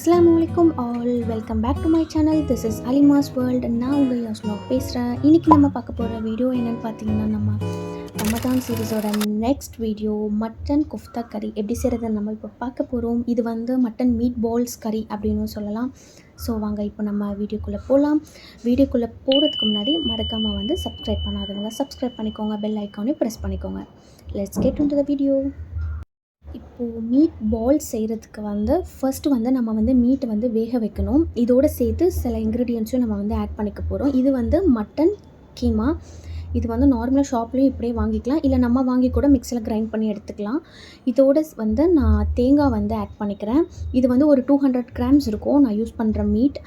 Assalamualaikum all, welcome back to my channel. This is Alima's World. நான் உங்கள் யோஸ்லாக் பேசுகிறேன். இன்றைக்கி நம்ம பார்க்க போகிற வீடியோ என்னென்னு பார்த்தீங்கன்னா, நம்ம ரமதான் சீரீஸோட நெக்ஸ்ட் வீடியோ மட்டன் குஃப்தா கறி எப்படி செய்கிறதுன்னு நம்ம இப்போ பார்க்க போகிறோம். இது மட்டன் மீட் பால்ஸ் கறி அப்படின்னு சொல்லலாம். ஸோ வாங்க இப்போ நம்ம வீடியோக்குள்ளே போகலாம். வீடியோக்குள்ளே போகிறதுக்கு முன்னாடி மறக்காமல் சப்ஸ்கிரைப் பண்ணாதவங்க சப்ஸ்கிரைப் பண்ணிக்கோங்க, பெல் ஐக்கானையும் ப்ரெஸ் பண்ணிக்கோங்க. Let's get into the video. இப்போது மீட் பால்ஸ் செய்கிறதுக்கு ஃபஸ்ட்டு நம்ம மீட்டை வேக வைக்கணும். இதோடு சேர்த்து சில இன்க்ரீடியன்ஸும் நம்ம ஆட் பண்ணிக்க போகிறோம். இது மட்டன் கீமா. இது நார்மலாக ஷாப்லேயும் இப்படியே வாங்கிக்கலாம், இல்லை நம்ம வாங்கி கூட மிக்ஸியில் கிரைண்ட் பண்ணி எடுத்துக்கலாம். இதோட நான் தேங்காய் ஆட் பண்ணிக்கிறேன். இது ஒரு 200 கிராம்ஸ் இருக்கும் நான் யூஸ் பண்ணுற மீட்.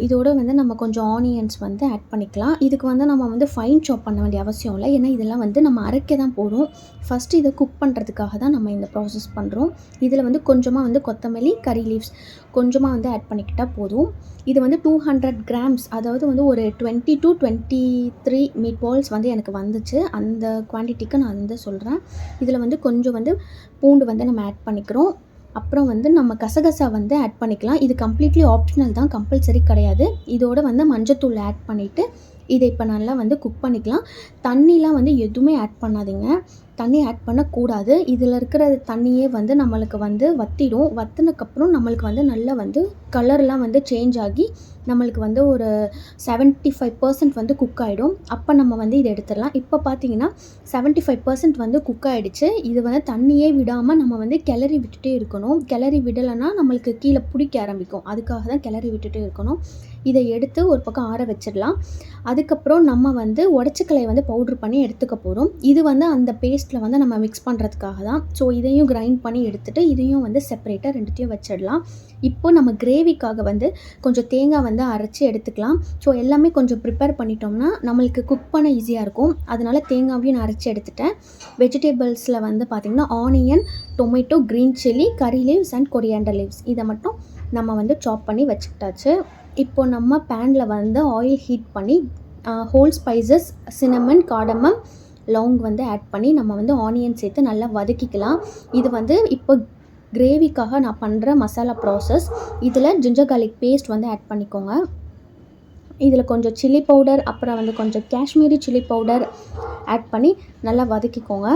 இதோட நம்ம கொஞ்சம் ஆனியன்ஸ் ஆட் பண்ணிக்கலாம். இதுக்கு நம்ம ஃபைன் சாப் பண்ண வேண்டிய அவசியம் இல்லை, ஏன்னா இதெல்லாம் நம்ம அரைக்க தான் போகிறோம். ஃபஸ்ட்டு இதை குக் பண்ணுறதுக்காக தான் நம்ம இந்த ப்ராசஸ் பண்ணுறோம். இதில் கொஞ்சமாக கொத்தமல்லி, கறி லீவ்ஸ் கொஞ்சமாக ஆட் பண்ணிக்கிட்டால் போதும். இது 200 கிராம்ஸ், அதாவது ஒரு 20 to 23 மீட் பால்ஸ் எனக்கு வந்துச்சு. அந்த குவான்டிட்டிக்கு நான் சொல்கிறேன். இதில் கொஞ்சம் பூண்டு நம்ம ஆட் பண்ணிக்கிறோம். அப்புறம் நம்ம கசகசா ஆட் பண்ணிக்கலாம். இது கம்ப்ளீட்லி ஆப்ஷனல் தான், கம்பல்சரி கிடையாது. இதோட மஞ்சத்தூள் ஆட் பண்ணிவிட்டு இதை இப்போ நல்லா குக் பண்ணிக்கலாம். தண்ணிலாம் எதுவுமே ஆட் பண்ணாதீங்க, தண்ணி ஆட் பண்ணக்கூடாது. இதில் இருக்கிற தண்ணியே நம்மளுக்கு வற்றிடும். வற்றினக்கப்புறம் நம்மளுக்கு நல்லா கலர்லாம் சேஞ்ச் ஆகி நம்மளுக்கு ஒரு 75% குக் ஆகிடும். அப்போ நம்ம இதை எடுத்துடலாம். இப்போ பார்த்தீங்கன்னா 75% குக் ஆகிடுச்சு. இது தண்ணியே விடாமல் நம்ம கிளறி விட்டுட்டே இருக்கணும். கிளறி விடலைன்னா நம்மளுக்கு கீழே பிடிக்க ஆரம்பிக்கும். அதுக்காக தான் கிளறி விட்டுட்டே இருக்கணும். இதை எடுத்து ஒரு பக்கம் ஆற வச்சிடலாம். அதுக்கப்புறம் நம்ம உடச்சிக்கலையை பவுட்ரு பண்ணி எடுத்துக்க போகிறோம். இது அந்த பேஸ்ட்டில் நம்ம மிக்ஸ் பண்ணுறதுக்காக தான். ஸோ இதையும் கிரைண்ட் பண்ணி எடுத்துகிட்டு இதையும் செப்பரேட்டாக ரெண்டுத்தையும் வச்சிடலாம். இப்போ நம்ம கிரேவிக்காக கொஞ்சம் தேங்காய் அரைச்சி எடுத்துக்கலாம். ஸோ எல்லாமே கொஞ்சம் ப்ரிப்பேர் பண்ணிட்டோம்னா நம்மளுக்கு குக் பண்ண ஈஸியாக இருக்கும். அதனால் தேங்காவையும் நான் அரைச்சி எடுத்துட்டேன். வெஜிடபிள்ஸில் பார்த்திங்கன்னா onion, tomato, green chilli, curry leaves and coriander leaves இதை மட்டும் நம்ம சாப் பண்ணி வச்சுக்கிட்டாச்சு. இப்போ நம்ம பேனில் ஆயில் ஹீட் பண்ணி ஹோல் ஸ்பைசஸ், சினமன், காடமம், லவுங் ஆட் பண்ணி நம்ம ஆனியன் சேர்த்து நல்லா வதக்கிக்கலாம். இது இப்போ கிரேவிக்காக நான் பண்ணுற மசாலா ப்ராசஸ். இதில் ஜிஞ்சர் கார்லிக் பேஸ்ட் ஆட் பண்ணிக்கோங்க. இதில் கொஞ்சம் சில்லி பவுடர், அப்புறம் கொஞ்சம் காஷ்மீரி சில்லி பவுடர் ஆட் பண்ணி நல்லா வதக்கிக்கோங்க.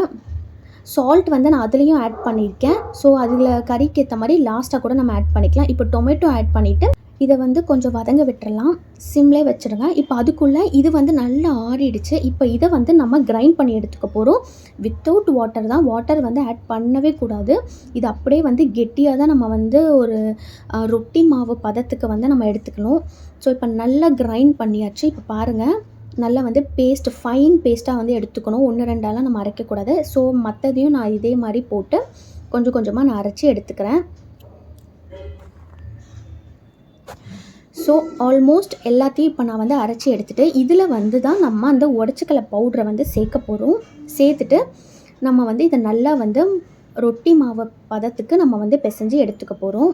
சால்ட் நான் அதுலேயும் ஆட் பண்ணியிருக்கேன். ஸோ அதில் கறிக்கு ஏற்ற மாதிரி லாஸ்ட்டாக கூட நம்ம ஆட் பண்ணிக்கலாம். இப்போ டொமேட்டோ ஆட் பண்ணிவிட்டு இதை கொஞ்சம் வதங்க விட்டுறலாம். சிம்லே வச்சுருங்க. இப்போ அதுக்குள்ளே இது நல்லா ஆறிடுச்சு. இப்போ இதை நம்ம கிரைண்ட் பண்ணி எடுத்துக்க போகிறோம். வித்தவுட் வாட்டர் தான், வாட்டர் ஆட் பண்ணவே கூடாது. இது அப்படியே கெட்டியாக தான் நம்ம ஒரு ரொட்டி மாவு பதத்துக்கு நம்ம எடுத்துக்கணும். ஸோ இப்போ நல்லா கிரைண்ட் பண்ணியாச்சு. இப்போ பாருங்கள், நல்லா பேஸ்ட், ஃபைன் பேஸ்ட்டாக எடுத்துக்கணும். 1-2 நம்ம அரைக்கக்கூடாது. ஸோ மற்றதையும் நான் இதே மாதிரி போட்டு கொஞ்சம் கொஞ்சமாக நான் அரைச்சி எடுத்துக்கிறேன். ஸோ ஆல்மோஸ்ட் எல்லாத்தையும் இப்போ நான் அரைச்சி எடுத்துகிட்டு இதில் தான் நம்ம அந்த உடச்சிக்கலை பவுட்ரை சேர்க்க போகிறோம். சேர்த்துட்டு நம்ம இதை நல்லா ரொட்டி மாவு பதத்துக்கு நம்ம பிசைஞ்சு எடுத்துக்க போகிறோம்.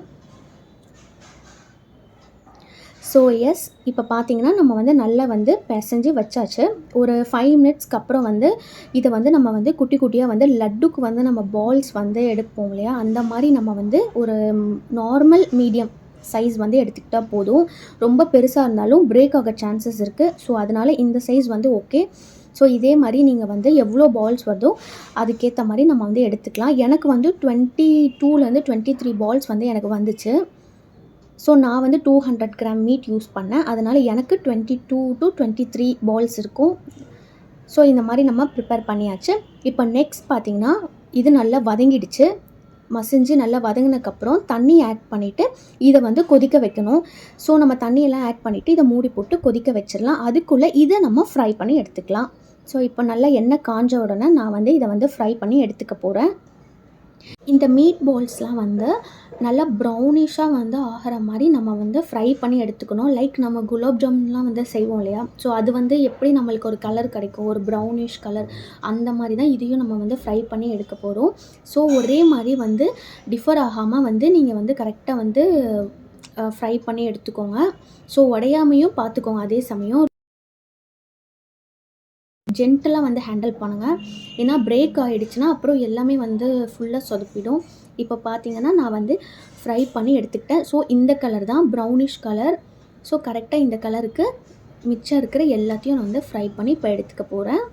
ஸோ எஸ், இப்போ பார்த்தீங்கன்னா நம்ம நல்லா பிசைஞ்சு வச்சாச்சு. ஒரு 5 மினிட்ஸ்க்கு அப்புறம் இதை நம்ம குட்டி குட்டியாக லட்டுக்கு நம்ம பால்ஸ் எடுப்போம் இல்லையா, அந்த மாதிரி நம்ம ஒரு நார்மல் மீடியம் சைஸ் எடுத்துக்கிட்டால் போதும். ரொம்ப பெருசாக இருந்தாலும் பிரேக் ஆக சான்சஸ் இருக்குது. ஸோ அதனால் இந்த சைஸ் ஓகே. ஸோ இதே மாதிரி நீங்கள் எவ்வளோ பால்ஸ் வருதோ அதுக்கேற்ற மாதிரி நம்ம எடுத்துக்கலாம். எனக்கு 22லேருந்து 23 பால்ஸ் எனக்கு வந்துச்சு. ஸோ நான் 200 கிராம் மீட் யூஸ் பண்ணேன். அதனால் எனக்கு 22 to 23 பால்ஸ் இருக்கும். ஸோ இந்த மாதிரி நம்ம ப்ரிப்பேர் பண்ணியாச்சு. இப்போ நெக்ஸ்ட் பார்த்திங்கன்னா இது நல்லா வதங்கிடுச்சு. மசிஞ்சு நல்லா வதங்கினதுக்கப்புறம் தண்ணி ஆட் பண்ணிவிட்டு இதை கொதிக்க வைக்கணும். ஸோ நம்ம தண்ணியெல்லாம் ஆட் பண்ணிவிட்டு இதை மூடி போட்டு கொதிக்க வச்சிடலாம். அதுக்குள்ளே இதை நம்ம ஃப்ரை பண்ணி எடுத்துக்கலாம். ஸோ இப்போ நல்லா எண்ணெய் காஞ்ச உடனே நான் இதை ஃப்ரை பண்ணி எடுத்துக்க போகிறேன். இந்த மீட் பால்ஸ்லாம் நல்லா ப்ரௌனிஷாக ஆகிற மாதிரி நம்ம ஃப்ரை பண்ணி எடுத்துக்கணும். லைக் நம்ம குலாப் ஜாமுன்லாம் செய்வோம் இல்லையா, ஸோ அது எப்படி நம்மளுக்கு ஒரு கலர் கிடைக்கும், ஒரு ப்ரௌனிஷ் கலர், அந்த மாதிரி தான் இதையும் நம்ம ஃப்ரை பண்ணி எடுக்க போகிறோம். ஸோ ஒரே மாதிரி டிஃபர் ஆகாமல் நீங்கள் கரெக்டாக ஃப்ரை பண்ணி எடுத்துக்கோங்க. ஸோ உடையாமையும் பார்த்துக்கோங்க. அதே சமயம் ஜென்டலாக வந்து ஹேண்டில் பண்ணுங்கள். ஏன்னா பிரேக் ஆகிடுச்சுன்னா அப்புறம் எல்லாமே வந்து ஃபுல்லாக சொதப்பிடும். இப்போ பார்த்தீங்கன்னா நான் வந்து ஃப்ரை பண்ணி எடுத்துக்கிட்டேன். ஸோ இந்த கலர் தான் ப்ரௌனிஷ் கலர். ஸோ கரெக்டாக இந்த கலருக்கு மிச்சம் இருக்கிற எல்லாத்தையும் நான் வந்து ஃப்ரை பண்ணி இப்போ எடுத்துக்க போகிறேன்.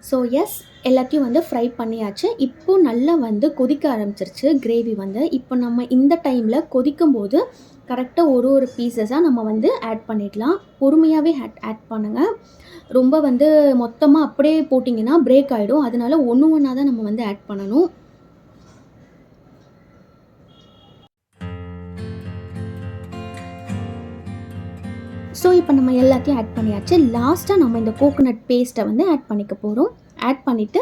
ஸோ எஸ், எல்லாத்தையும் வந்து ஃப்ரை பண்ணியாச்சு. இப்போது நல்லா வந்து கொதிக்க ஆரம்பிச்சிருச்சு கிரேவி வந்து. இப்போ நம்ம இந்த டைமில் கொதிக்கும்போது கரெக்டாக ஒரு பீசஸாக நம்ம வந்து ஆட் பண்ணிடலாம். பொறுமையாகவே ஆட் பண்ணுங்கள். ரொம்ப வந்து மொத்தமாக அப்படியே போட்டிங்கன்னா பிரேக் ஆகிடும். அதனால ஒன்று ஒன்றா தான் நம்ம வந்து ஆட் பண்ணணும். ஸோ இப்போ நம்ம எல்லாத்தையும் ஆட் பண்ணியாச்சு. லாஸ்ட்டாக நம்ம இந்த கோகோனட் பேஸ்ட்டை வந்து ஆட் பண்ணிக்க போகிறோம். ஆட் பண்ணிவிட்டு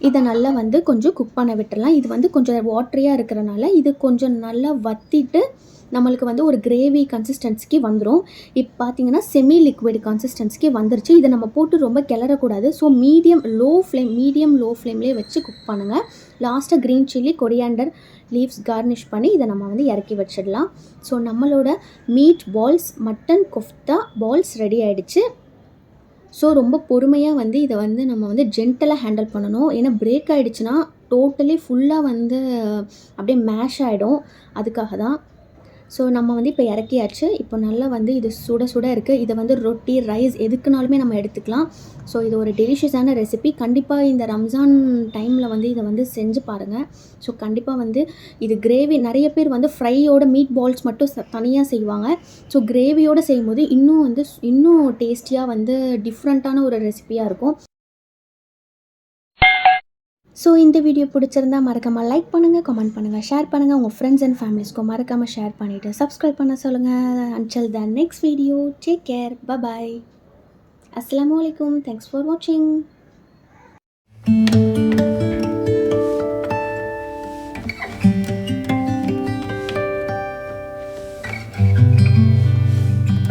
இதை நல்லா வந்து கொஞ்சம் குக் பண்ண விட்டுடலாம். இது வந்து கொஞ்சம் வாட்டரியாக இருக்கிறனால இது கொஞ்சம் நல்லா வற்றிட்டு நம்மளுக்கு வந்து ஒரு கிரேவி கன்சிஸ்டன்சிக்கு வந்துடும். இப்போ பார்த்தீங்கன்னா செமி லிக்விட் கன்சிஸ்டன்சிக்கு வந்துருச்சு. இதை நம்ம போட்டு ரொம்ப கிளறக்கூடாது. ஸோ மீடியம் லோ ஃப்ளேம்லேயே வச்சு குக் பண்ணுங்கள். லாஸ்ட்டாக green chilli coriander leaves garnish பண்ணி இதை நம்ம வந்து இறக்கி வச்சிடலாம். ஸோ நம்மளோட meat balls, mutton kofta balls ready ஆகிடுச்சு. ஸோ ரொம்ப பொறுமையாக வந்து இதை வந்து நம்ம வந்து ஜென்டலாக ஹேண்டில் பண்ணணும். ஏன்னா பிரேக் ஆகிடுச்சுன்னா டோட்டலி ஃபுல்லாக வந்து அப்படியே மேஷ் ஆகிடும். அதுக்காக தான். ஸோ நம்ம வந்து இப்போ இறக்கியாச்சு. இப்போ நல்லா வந்து இது சுட சுட இருக்குது. இதை வந்து ரொட்டி, ரைஸ் எதுக்குனாலுமே நம்ம எடுத்துக்கலாம். ஸோ இது ஒரு டெலிஷியஸான ரெசிபி. கண்டிப்பாக இந்த ரம்ஜான் டைமில் வந்து இதை வந்து செஞ்சு பாருங்கள். ஸோ கண்டிப்பாக வந்து இது கிரேவி நிறைய பேர் வந்து ஃப்ரையோட மீட் பால்ஸ் மட்டும் தனியாக செய்வாங்க. ஸோ கிரேவியோடு செய்யும்போது இன்னும் டேஸ்டியாக வந்து டிஃப்ரெண்ட்டான ஒரு ரெசிபியாக இருக்கும். ஸோ இந்த வீடியோ பிடிச்சிருந்தா மறக்காமல் லைக் பண்ணுங்கள், கமெண்ட் பண்ணுங்கள், ஷேர் பண்ணுங்கள். உங்கள் ஃப்ரெண்ட்ஸ் அண்ட் ஃபேமிலிஸ்க்கும் மறக்காமல் ஷேர் பண்ணிவிட்டு சப்ஸ்கிரைப் பண்ண சொல்லுங்கள். Until the next video, take care, bye. அஸ்ஸலாமு அலைக்கும். தேங்க்ஸ் ஃபார் வாட்சிங்.